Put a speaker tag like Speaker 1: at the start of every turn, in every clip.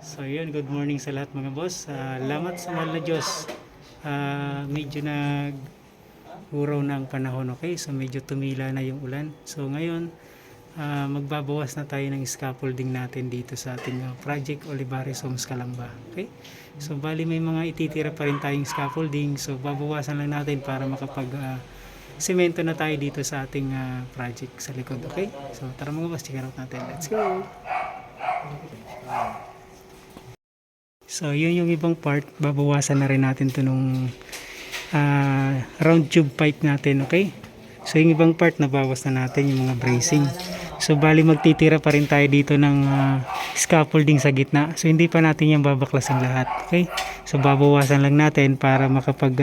Speaker 1: So yun, good morning sa lahat mga boss. Salamat sa mahal na Diyos. Medyo nag-uraw na ang panahon, okay? So medyo tumila na yung ulan. So ngayon, magbabawas na tayo ng scaffolding natin dito sa ating Project Olivares Homes Calamba. Okay? So bali may mga ititira pa rin tayong scaffolding. So babawasan lang natin para makapag semento na tayo dito sa ating project sa likod. Okay? So tara mga boss, check out natin. Let's go! So yun yung ibang part, babawasan na rin natin to nung round tube pipe natin, okay? So yung ibang part nabawas na natin, yung mga bracing. So bali magtitira pa rin tayo dito ng scaffolding sa gitna. So hindi pa natin yan babaklasin lahat, okay? So babawasan lang natin para makapag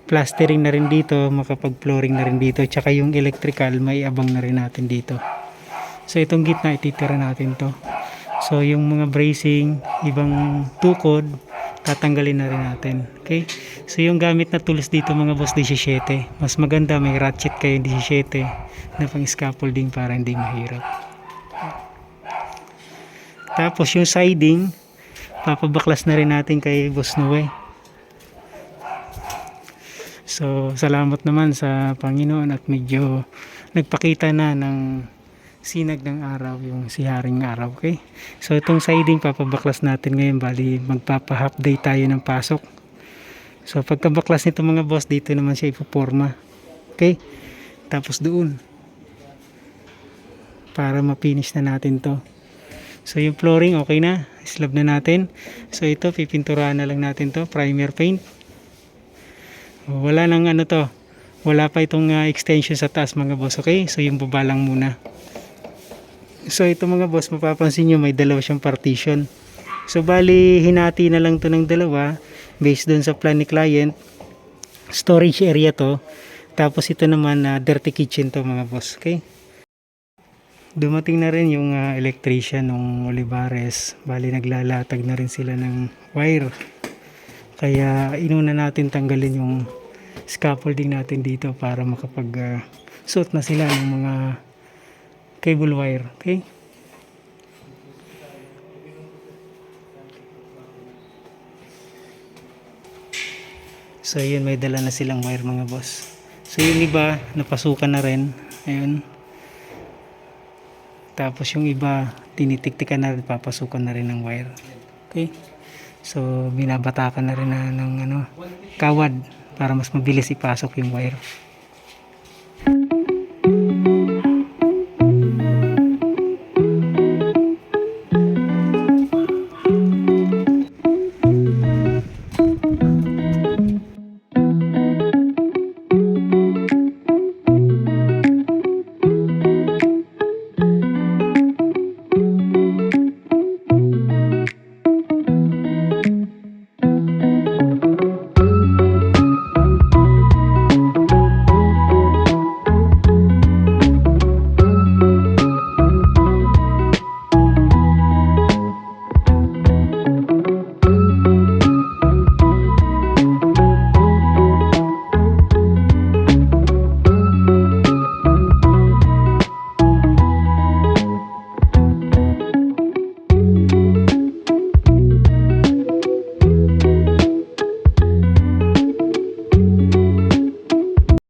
Speaker 1: plastering na rin dito, makapag flooring na rin dito, tsaka yung electrical may abang na rin natin dito. So itong gitna ititira natin to. So yung mga bracing, ibang tukod, tatanggalin na rin natin. Okay? So yung gamit na tools dito mga boss, 17. Mas maganda may ratchet kayo 17 na pang scaffolding para hindi mahirap. Tapos yung siding, papabaklas na rin natin kay Boss Noe. So salamat naman sa Panginoon at medyo nagpakita na ng sinag ng araw yung si Haring Araw, okay? So itong siding papabaklas natin ngayon, bali magpapa half day tayo ng pasok. So pagkabaklas nito mga boss, dito naman siya ipoporma, okay? Tapos doon para ma-finish na natin to. So yung flooring okay na, slab na natin. So ito pipinturahan na lang natin to, primer paint. Wala nang ano to, wala pa itong extension sa taas mga boss, okay? So yung baba lang muna. So ito mga boss, mapapansin nyo may dalawa siyang partition. So bali hinati na lang to ng dalawa based dun sa plan ni client. Storage area to. Tapos ito naman dirty kitchen to mga boss, okay? Dumating na rin yung electrician ng Olivares. Bali naglalatag na rin sila ng wire. Kaya inuna natin tanggalin yung scaffolding natin dito para makapag suot na sila ng mga cable wire, okay? So yun, may dala na silang wire mga boss. So yung iba napasukan na rin, ayun. Tapos yung iba tinitiktikan na rin, papasukan na rin ng wire, okay? So binabatakan na rin ng kawad para mas mabilis ipasok yung wire.